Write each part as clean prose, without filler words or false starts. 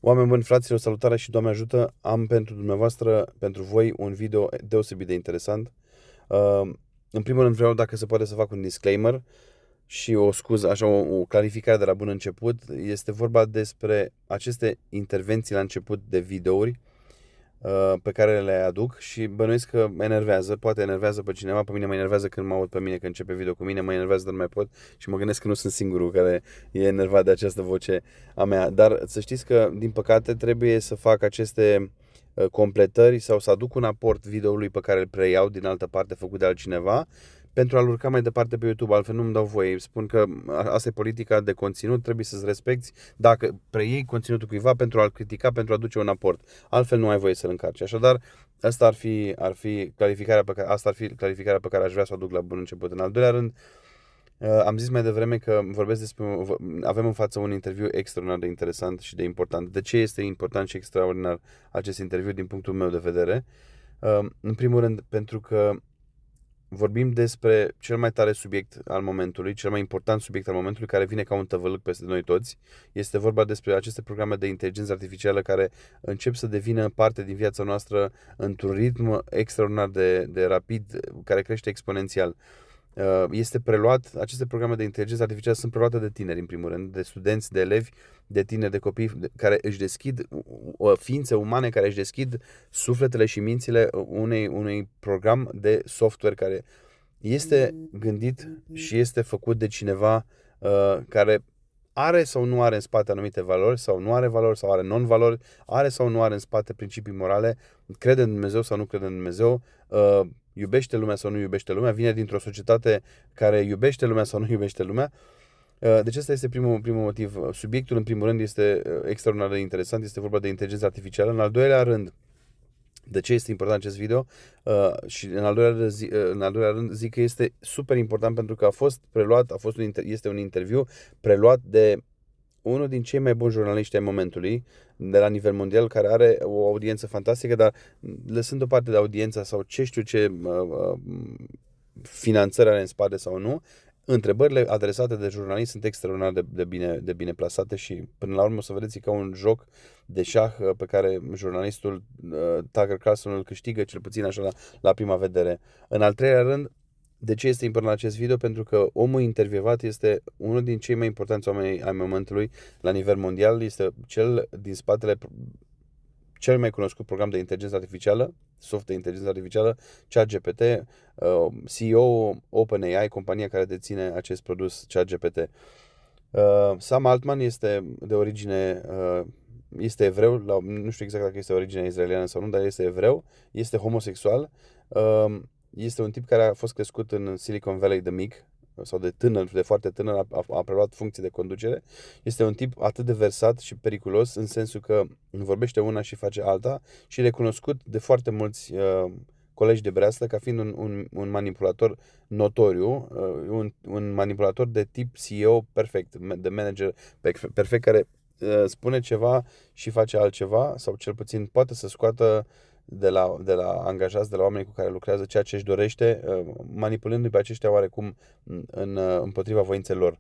Oameni buni, fraților, salutare și Doamne ajută! Am pentru dumneavoastră, pentru voi, un video deosebit de interesant. În primul rând vreau, dacă se poate, să fac un disclaimer și o scuză, așa, o clarificare de la bun început. Este vorba despre aceste intervenții la început de videouri pe care le aduc și bănuiesc că enervează, poate enervează pe cineva. Pe mine mă enervează când mă aud pe mine că începe video cu mine, mă enervează dar nu mai pot și mă gândesc că nu sunt singurul care e enervat de această voce a mea. Dar să știți că, din păcate, trebuie să fac aceste completări sau să aduc un aport videoului pe care îl preiau din altă parte, făcut de altcineva, pentru a-l urca mai departe pe YouTube, altfel nu-mi dau voie. Spun că asta e politica de conținut, trebuie să-ți respecti dacă preiei conținutul cuiva pentru a-l critica, pentru a aduce un aport. Altfel nu ai voie să-l încarci. Așadar, asta ar fi clarificarea pe care aș vrea să o aduc la bun început. În al doilea rând, am zis mai devreme că avem în față un interviu extraordinar de interesant și de important. De ce este important și extraordinar acest interviu din punctul meu de vedere? În primul rând, pentru că vorbim despre cel mai tare subiect al momentului, cel mai important subiect al momentului, care vine ca un tăvălâc peste noi toți. Este vorba despre aceste programe de inteligență artificială care încep să devină parte din viața noastră într-un ritm extraordinar de rapid, care crește exponențial. Aceste programe de inteligență artificială sunt preluate de tineri, în primul rând, de studenți, de elevi, de tineri, de copii care își deschid, ființe umane care își deschid sufletele și mințile unui program de software care este gândit și este făcut de cineva care are sau nu are în spate anumite valori, sau nu are valori, sau are non-valori, are sau nu are în spate principii morale, crede în Dumnezeu sau nu crede în Dumnezeu, iubește lumea sau nu iubește lumea, vine dintr-o societate care iubește lumea sau nu iubește lumea. Deci ăsta este primul motiv. Subiectul, în primul rând, este extraordinar de interesant, este vorba de inteligența artificială. În al doilea rând, de ce este important acest video? Și în al doilea rând zic că este super important pentru că este un interviu preluat de unul din cei mai buni jurnaliști ai momentului, de la nivel mondial, care are o audiență fantastică, dar lăsând o parte de audiența sau ce finanțări are în spate sau nu, întrebările adresate de jurnaliști sunt extraordinar de bine plasate și până la urmă o să vedeți ca un joc de șah pe care jurnalistul Tucker Carlson îl câștigă, cel puțin așa la prima vedere. În al treilea rând, de ce este important acest video? Pentru că omul intervievat este unul din cei mai importanți oameni ai momentului la nivel mondial, este cel din spatele cel mai cunoscut program de inteligență artificială, soft de inteligență artificială, ChatGpt, CEO OpenAI, compania care deține acest produs ChatGpt. Sam Altman este de origine, este evreu, nu știu exact dacă este origine israeliană sau nu, dar este evreu, este homosexual, este un tip care a fost crescut în Silicon Valley de mic, sau de foarte tânăr, a preluat funcții de conducere. Este un tip atât de versat și periculos, în sensul că vorbește una și face alta și recunoscut de foarte mulți colegi de breaslă ca fiind un manipulator notoriu, un manipulator de tip CEO perfect, de manager perfect, care spune ceva și face altceva, sau cel puțin poate să scoată de la angajați, de la oamenii cu care lucrează, ceea ce își dorește, manipulându-i pe aceștia oarecum împotriva voinței lor.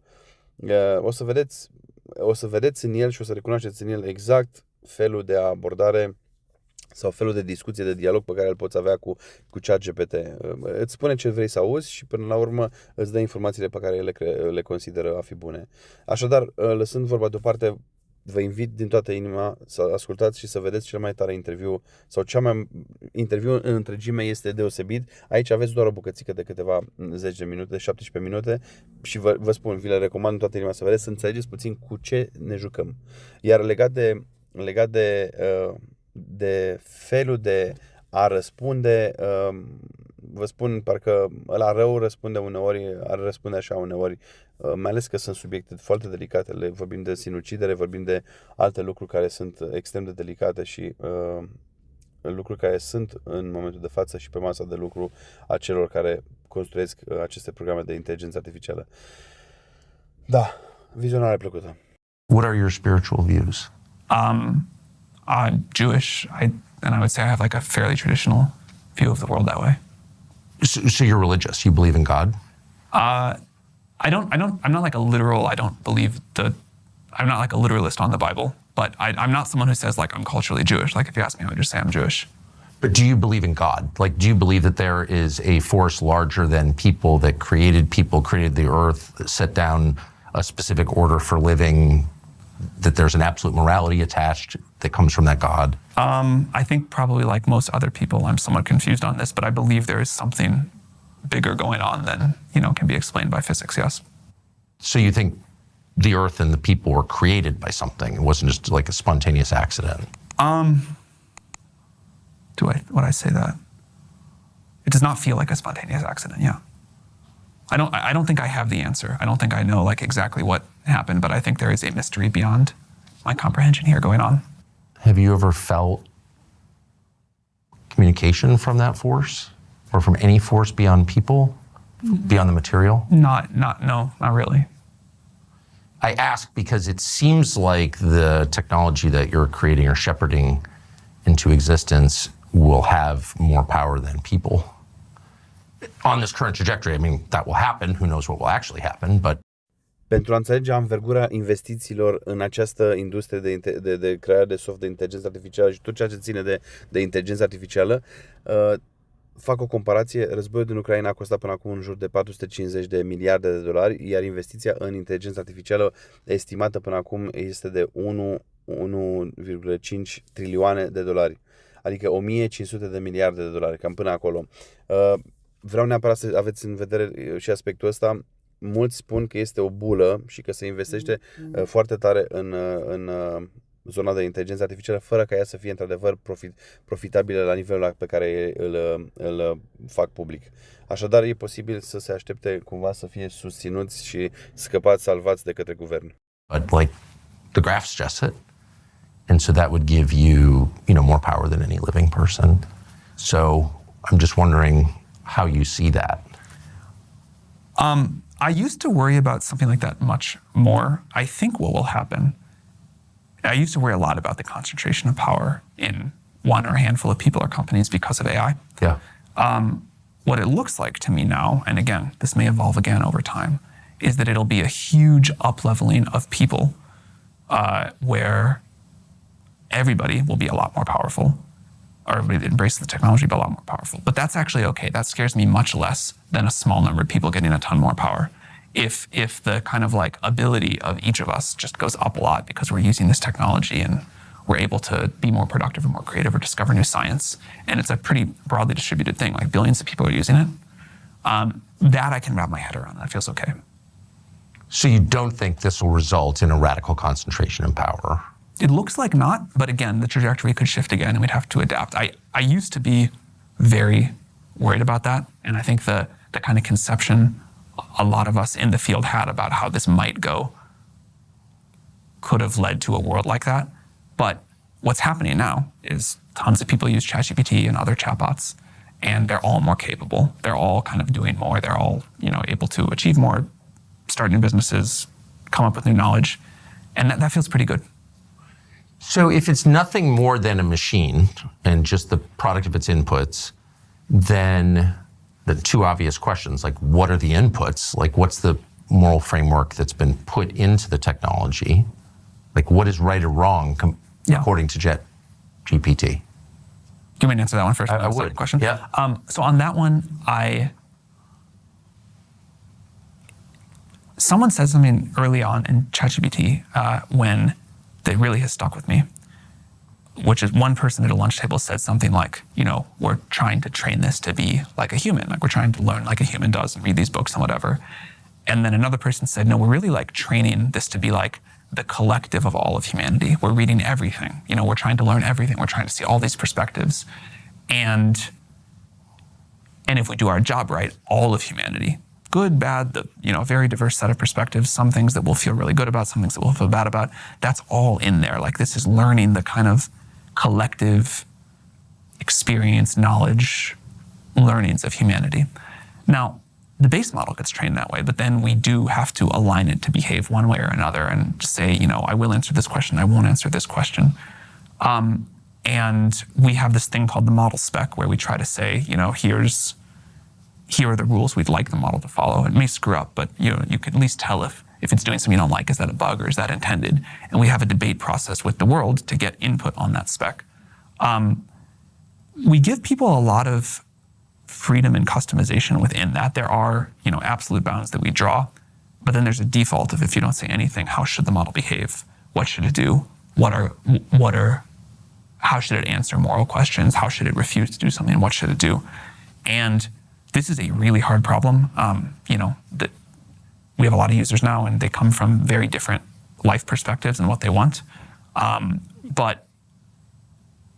O să vedeți în el și o să recunoașteți în el exact felul de abordare sau felul de discuție, de dialog pe care îl poți avea cu ChatGPT. Îți spune ce vrei să auzi și până la urmă îți dă informațiile pe care le consideră a fi bune. Așadar, lăsând vorba deoparte, vă invit din toată inima să ascultați și să vedeți cel mai tare interviu, sau interviu în întregime este deosebit. Aici aveți doar o bucățică de câteva 10 de minute, 17 minute și vă spun, vi le recomand în toată inima să vedeți, să înțelegeți puțin cu ce ne jucăm. Iar legat de felul de a răspunde, vă spun, parcă ăla rău răspunde uneori, ar răspunde așa uneori, mai ales că sunt subiecte foarte delicate, vorbim de sinucidere, vorbim de alte lucruri care sunt extrem de delicate și lucruri care sunt în momentul de față și pe masa de lucru a celor care construiesc aceste programe de inteligență artificială. Da, vizionare plăcută. What are your spiritual views? I'm Jewish, and I would say I have like a fairly traditional view of the world that way. So you're religious. You believe in God? I'm not like a literal, I'm not like a literalist on the Bible. But I'm not someone who says, like, I'm culturally Jewish. Like, if you ask me, I would just say I'm Jewish. But do you believe in God? Like, do you believe that there is a force larger than people, created the earth, set down a specific order for living, that there's an absolute morality attached that comes from that God? I think probably like most other people, I'm somewhat confused on this, but I believe there is something bigger going on than, can be explained by physics, yes. So you think the earth and the people were created by something? It wasn't just like a spontaneous accident? Would I say that? It does not feel like a spontaneous accident, yeah. I don't think I have the answer. I don't think I know like exactly what happened, but I think there is a mystery beyond my comprehension here going on. Have you ever felt communication from that force, or from any force beyond people, beyond the material? No, not really. I ask because it seems like the technology that you're creating or shepherding into existence will have more power than people. On this current trajectory, I mean, that will happen. Who knows what will actually happen, but... Pentru a înțelege anvergura investițiilor în această industrie de creare de soft de inteligență artificială și tot ceea ce ține de inteligență artificială, fac o comparație. Războiul din Ucraina a costat până acum în jur de 450 de miliarde de dolari, iar investiția în inteligență artificială estimată până acum este de 1,5 trilioane de dolari. Adică 1500 de miliarde de dolari, cam până acolo. Vreau neapărat să aveți în vedere și aspectul ăsta. Mulți spun că este o bulă și că se investește foarte tare în zona de inteligență artificială, fără ca ea să fie într-adevăr profitabilă la nivelul pe care îl fac public. Așadar, e posibil să se aștepte cumva să fie susținuți și scăpați, salvați de către guvern. But like the graph suggests it. And so that would give you, more power than any living person. So I'm just wondering how you see that. I used to worry about something like that much more. I think what will happen, I used to worry a lot about the concentration of power in one or a handful of people or companies because of AI. Yeah. What it looks like to me now, and again, this may evolve again over time, is that it'll be a huge up-leveling of people where everybody will be a lot more powerful, or everybody that embraces the technology will be a lot more powerful. But that's actually okay. That scares me much less than a small number of people getting a ton more power. If the kind of like ability of each of us just goes up a lot because we're using this technology and we're able to be more productive or more creative or discover new science, and it's a pretty broadly distributed thing, like billions of people are using it, that I can wrap my head around. That feels okay. So you don't think this will result in a radical concentration in power? It looks like not, but again, the trajectory could shift again and we'd have to adapt. I used to be very worried about that, and I think the kind of conception a lot of us in the field had about how this might go could have led to a world like that. But what's happening now is tons of people use ChatGPT and other chatbots, and they're all more capable. They're all kind of doing more. They're all, able to achieve more, start new businesses, come up with new knowledge, and that feels pretty good. So if it's nothing more than a machine and just the product of its inputs, then the two obvious questions, like what are the inputs? Like what's the moral framework that's been put into the technology? Like what is right or wrong according to ChatGPT? Do you want me to answer that one first? I would. Question? Yeah. So on that one, someone said something early on in ChatGPT when that really has stuck with me, which is one person at a lunch table said something like, we're trying to train this to be like a human, like we're trying to learn like a human does and read these books and whatever. And then another person said, no, we're really like training this to be like the collective of all of humanity. We're reading everything, we're trying to learn everything. We're trying to see all these perspectives. And if we do our job right, all of humanity, good, bad, a very diverse set of perspectives, some things that we'll feel really good about, some things that we'll feel bad about, that's all in there. Like this is learning the kind of collective experience, knowledge, learnings of humanity. Now, the base model gets trained that way, but then we do have to align it to behave one way or another and just say, I will answer this question, I won't answer this question. And we have this thing called the model spec where we try to say, here are the rules we'd like the model to follow. It may screw up, but you can at least tell if If it's doing something you don't like, is that a bug or is that intended? And we have a debate process with the world to get input on that spec. We give people a lot of freedom and customization within that. There are, absolute bounds that we draw, but then there's a default of, if you don't say anything, how should the model behave? What should it do? How should it answer moral questions? How should it refuse to do something? What should it do? And this is a really hard problem. That we have a lot of users now, and they come from very different life perspectives and what they want. But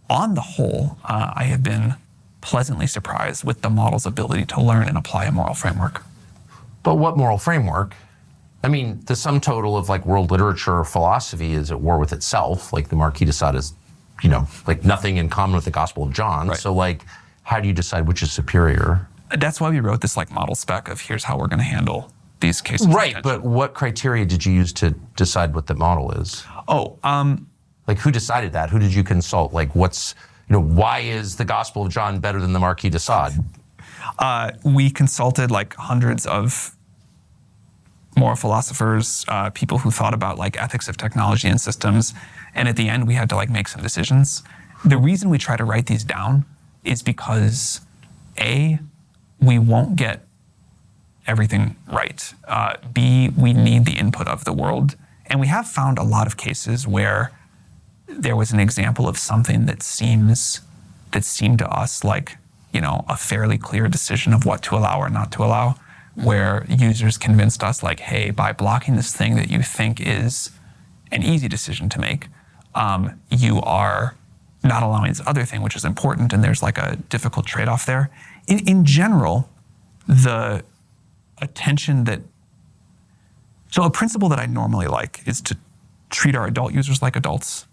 on the whole, I have been pleasantly surprised with the model's ability to learn and apply a moral framework. But what moral framework? I mean, the sum total of like world literature or philosophy is at war with itself. Like the Marquis de Sade is, like nothing in common with the Gospel of John. Right. So like, how do you decide which is superior? That's why we wrote this like model spec of here's how we're going to handle these cases. Right, but what criteria did you use to decide what the model is? Like who decided that? Who did you consult? Like why is the Gospel of John better than the Marquis de Sade? We consulted like hundreds of moral philosophers, people who thought about like ethics of technology and systems. And at the end, we had to like make some decisions. The reason we try to write these down is because A, we won't get everything right. B, we need the input of the world. And we have found a lot of cases where there was an example of something that seemed to us like, a fairly clear decision of what to allow or not to allow, where users convinced us like, hey, by blocking this thing that you think is an easy decision to make, you are not allowing this other thing, which is important, and there's like a difficult trade-off there. In general, the attention so a principle that I normally like is to treat our adult users like adults,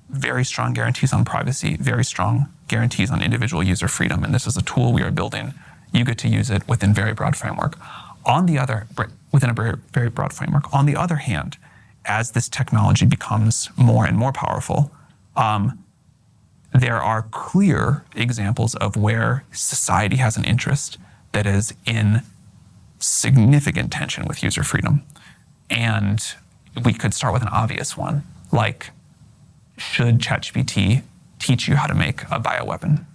very strong guarantees on privacy, very strong guarantees on individual user freedom, and this is a tool we are building. You get to use it within very broad framework. Within a very, very broad framework. On the other hand, as this technology becomes more and more powerful, there are clear examples of where society has an interest that is in significant tension with user freedom. And we could start with an obvious one, like, should ChatGPT teach you how to make a bioweapon?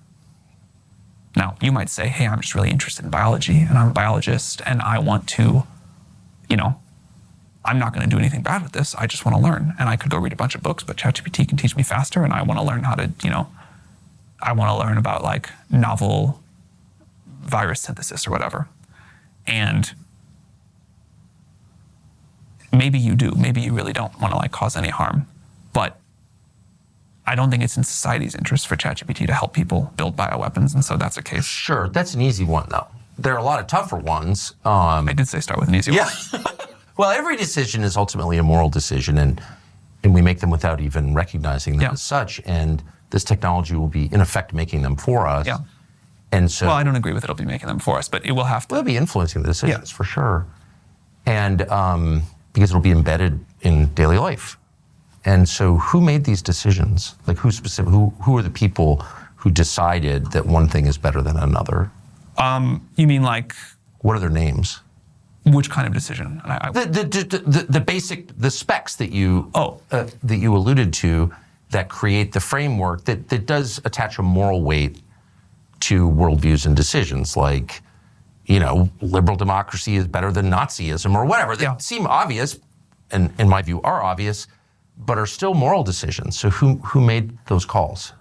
Now, you might say, hey, I'm just really interested in biology, and I'm a biologist, and I want to, I'm not going to do anything bad with this. I just want to learn. And I could go read a bunch of books, but ChatGPT can teach me faster, and I want to learn how to, I want to learn about like novel virus synthesis or whatever. And maybe you do. Maybe you really don't want to like cause any harm. But I don't think it's in society's interest for ChatGPT to help people build bioweapons, and so that's a case. Sure, that's an easy one though. There are a lot of tougher ones. I did say start with an easy one. Yeah. Well, every decision is ultimately a moral decision, and we make them without even recognizing them as such. And this technology will be, in effect, making them for us. Yeah. And so, well, I don't agree with it'll be making them for us, but it will have to. It'll be influencing the decisions for sure, and because it'll be embedded in daily life. And so, who made these decisions? Like, who are the people who decided that one thing is better than another? You mean like? What are their names? Which kind of decision? The specs that you alluded to that create the framework that does attach a moral weight to worldviews and decisions, like, liberal democracy is better than Nazism or whatever. They seem obvious, and in my view are obvious, but are still moral decisions. So who made those calls?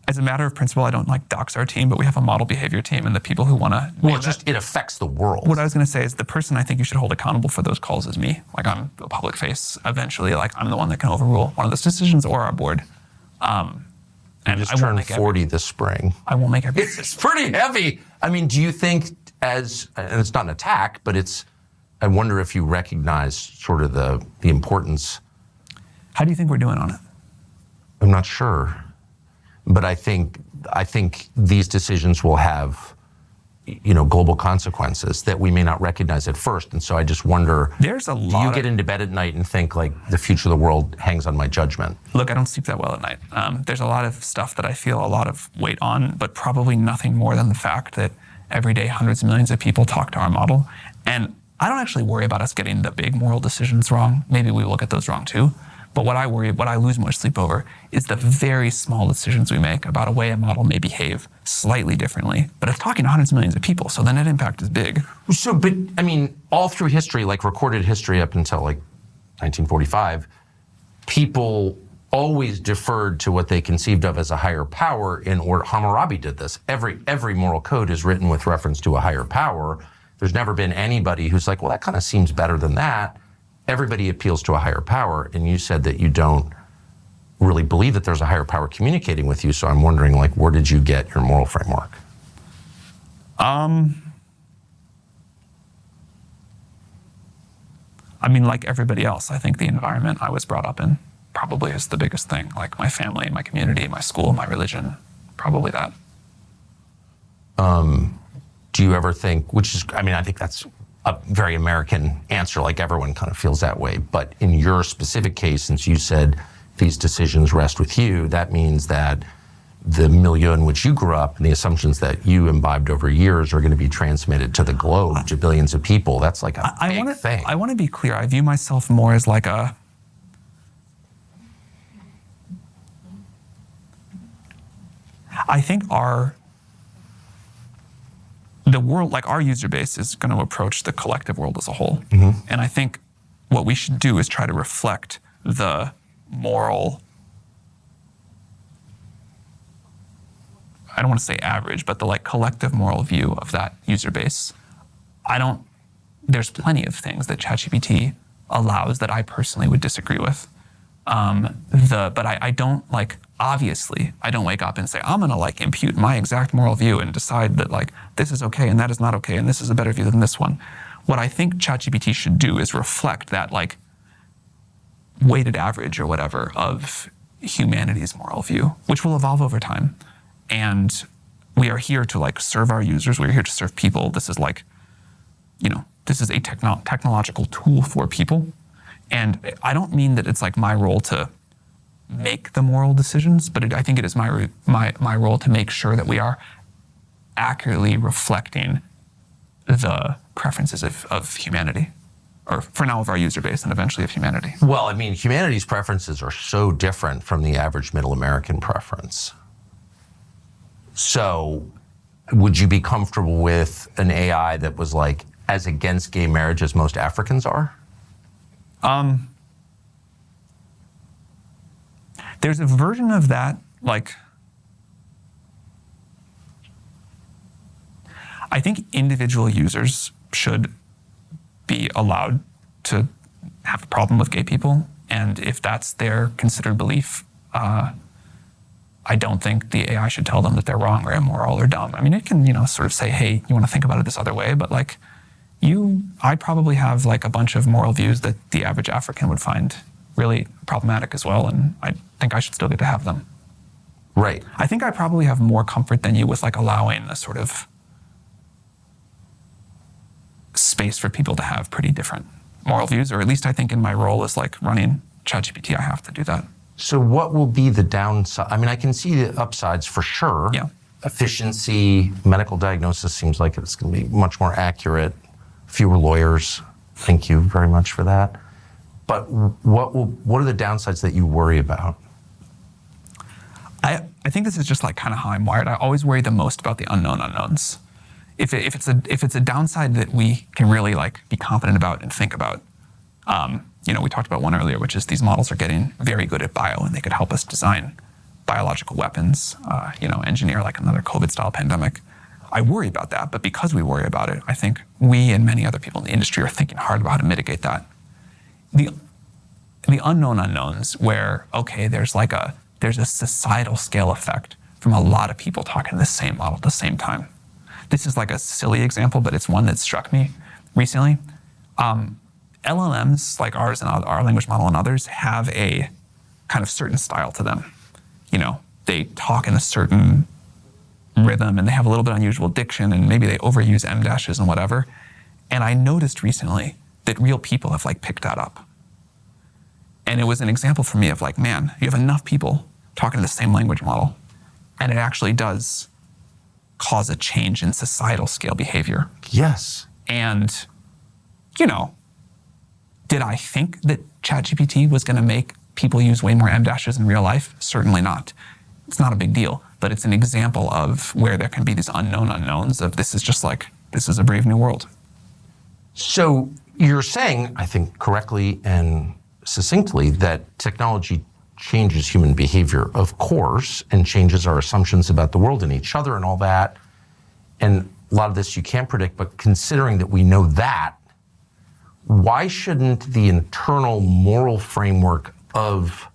As a matter of principle, I don't like dox our team, but we have a model behavior team, and the people who want to. Well, it affects the world. What I was going to say is the person I think you should hold accountable for those calls is me. Like, I'm a public face. Eventually, like, I'm the one that can overrule one of those decisions or our board. And just turned 40 this spring. I won't make every decision. It's pretty heavy. I mean, do you think and it's not an attack, but I wonder if you recognize sort of the importance. How do you think we're doing on it? I'm not sure. But I think these decisions will have, global consequences that we may not recognize at first. And so I just wonder, do you get into bed at night and think like the future of the world hangs on my judgment? Look, I don't sleep that well at night. There's a lot of stuff that I feel a lot of weight on, but probably nothing more than the fact that every day hundreds of millions of people talk to our model. And I don't actually worry about us getting the big moral decisions wrong. Maybe we will get those wrong too. But what I lose much sleep over is the very small decisions we make about a way a model may behave slightly differently. But it's talking to hundreds of millions of people, so the net impact is big. So, but I mean, all through history, like recorded history up until like 1945, people always deferred to what they conceived of as a higher power in order. Hammurabi did this. Every moral code is written with reference to a higher power. There's never been anybody who's like, well, that kind of seems better than that. Everybody appeals to a higher power, and you said that you don't really believe that there's a higher power communicating with you, so I'm wondering, like, where did you get your moral framework? I mean, like everybody else, I think the environment I was brought up in probably is the biggest thing. Like my family, my community, my school, my religion, probably that. Do you ever think, which is, I mean, I think that's a very American answer, like everyone kind of feels that way. But in your specific case, since you said these decisions rest with you, that means that the milieu in which you grew up and the assumptions that you imbibed over years are going to be transmitted to the globe, to billions of people. That's like a big thing. I want to be clear. I view myself more as like I think the world, like our user base, is going to approach the collective world as a whole. And I think what we should do is try to reflect the moral, I don't want to say average, but the like collective moral view of that user base. There's plenty of things that ChatGPT allows that I personally would disagree with. But I don't like, obviously, I don't wake up and say, I'm going to like impute my exact moral view and decide that like this is okay and that is not okay and this is a better view than this one. What I think ChatGPT should do is reflect that like weighted average or whatever of humanity's moral view, which will evolve over time. And we are here to like serve our users. We're here to serve people. This is like, this is a technological tool for people. And I don't mean that it's like my role to make the moral decisions, but I think it is my role to make sure that we are accurately reflecting the preferences of humanity, or for now of our user base and eventually of humanity. Well, I mean, humanity's preferences are so different from the average middle American preference. So would you be comfortable with an AI that was like as against gay marriage as most Africans are? There's a version of that, like, I think individual users should be allowed to have a problem with gay people. And if that's their considered belief, I don't think the AI should tell them that they're wrong or immoral or dumb. I mean, it can, sort of say, hey, you want to think about it this other way, but like, I probably have like a bunch of moral views that the average African would find really problematic as well, and I think I should still get to have them. Right. I think I probably have more comfort than you with like allowing a sort of space for people to have pretty different moral views, or at least I think in my role as like running ChatGPT, I have to do that. So what will be the downside? I mean, I can see the upsides for sure. Yeah. Efficiency, medical diagnosis seems like it's going to be much more accurate. Fewer lawyers. Thank you very much for that. But what are the downsides that you worry about? I think this is just like kind of how I'm wired. I always worry the most about the unknown unknowns. If it's a downside that we can really like be confident about and think about, we talked about one earlier, which is these models are getting very good at bio, and they could help us design biological weapons, engineer like another COVID-style pandemic. I worry about that, but because we worry about it, I think we and many other people in the industry are thinking hard about how to mitigate that. The unknown unknowns where, okay, there's a societal scale effect from a lot of people talking to the same model at the same time. This is like a silly example, but it's one that struck me recently. LLMs like ours and our language model and others have a kind of certain style to them. They talk in a certain rhythm and they have a little bit unusual diction and maybe they overuse em dashes and whatever. And I noticed recently that real people have like picked that up. And it was an example for me of like, man, you have enough people talking to the same language model and it actually does cause a change in societal scale behavior. Yes. And did I think that ChatGPT was going to make people use way more em dashes in real life? Certainly not. It's not a big deal, but it's an example of where there can be these unknown unknowns of this is a brave new world. So you're saying, I think correctly and succinctly, that technology changes human behavior, of course, and changes our assumptions about the world and each other and all that. And a lot of this you can't predict, but considering that we know that, why shouldn't the internal moral framework of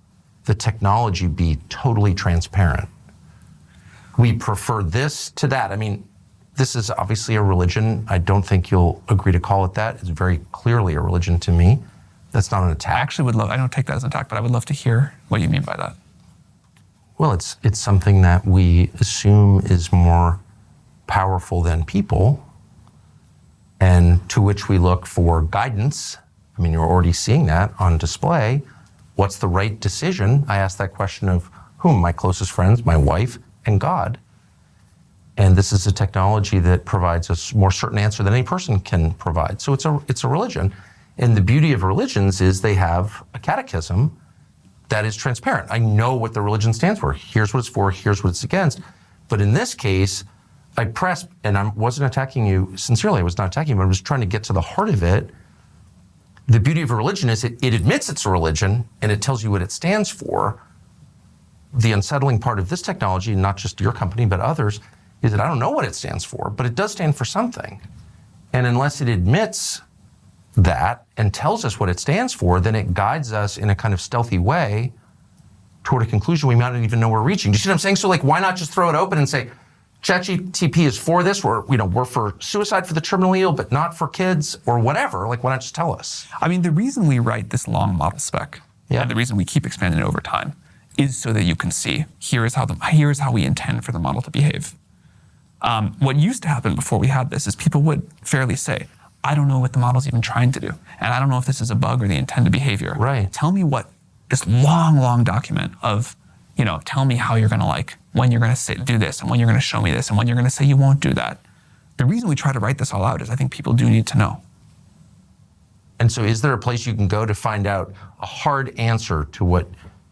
the technology be totally transparent? We prefer this to that. I mean, this is obviously a religion. I don't think you'll agree to call it that. It's very clearly a religion to me. That's not an attack. I actually would love, I don't take that as an attack, but I would love to hear what you mean by that. Well, it's something that we assume is more powerful than people, and to which we look for guidance. I mean, you're already seeing that on display. What's the right decision? I ask that question of whom? My closest friends, my wife, and God. And this is a technology that provides a more certain answer than any person can provide. So it's a religion. And the beauty of religions is they have a catechism that is transparent. I know what the religion stands for. Here's what it's for, here's what it's against. But in this case, I pressed, and I wasn't attacking you, sincerely, I was not attacking you, but I was trying to get to the heart of it. The beauty of a religion is it admits it's a religion, and it tells you what it stands for. The unsettling part of this technology, not just your company, but others, is that I don't know what it stands for, but it does stand for something. And unless it admits that and tells us what it stands for, then it guides us in a kind of stealthy way toward a conclusion we might not even know we're reaching. Do you see what I'm saying? So why not just throw it open and say, ChatGPT is for this, we're for suicide for the terminally ill, but not for kids or whatever. Why not just tell us? I mean, the reason we write this long model spec, and the reason we keep expanding it over time, is so that you can see, here is how we intend for the model to behave. What used to happen before we had this is people would fairly say, I don't know what the model's even trying to do. And I don't know if this is a bug or the intended behavior. Right. Tell me what this long document of, tell me how you're gonna when you're gonna say, do this, and when you're gonna show me this, and when you're gonna say you won't do that. The reason we try to write this all out is I think people do need to know. And so is there a place you can go to find out a hard answer to what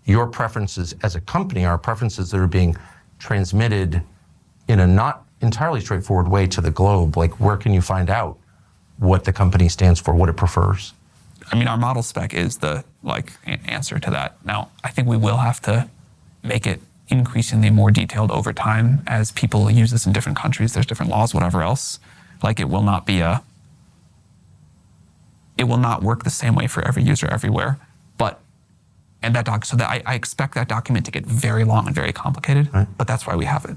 your preferences as a company are, preferences that are being transmitted in a not entirely straightforward way to the globe? Where can you find out what the company stands for, what it prefers? I mean, our model spec is the answer to that. Now, I think we will have to make it increasingly more detailed over time as people use this in different countries. There's different laws, whatever else. It will not work the same way for every user everywhere. I expect that document to get very long and very complicated, but that's why we have it.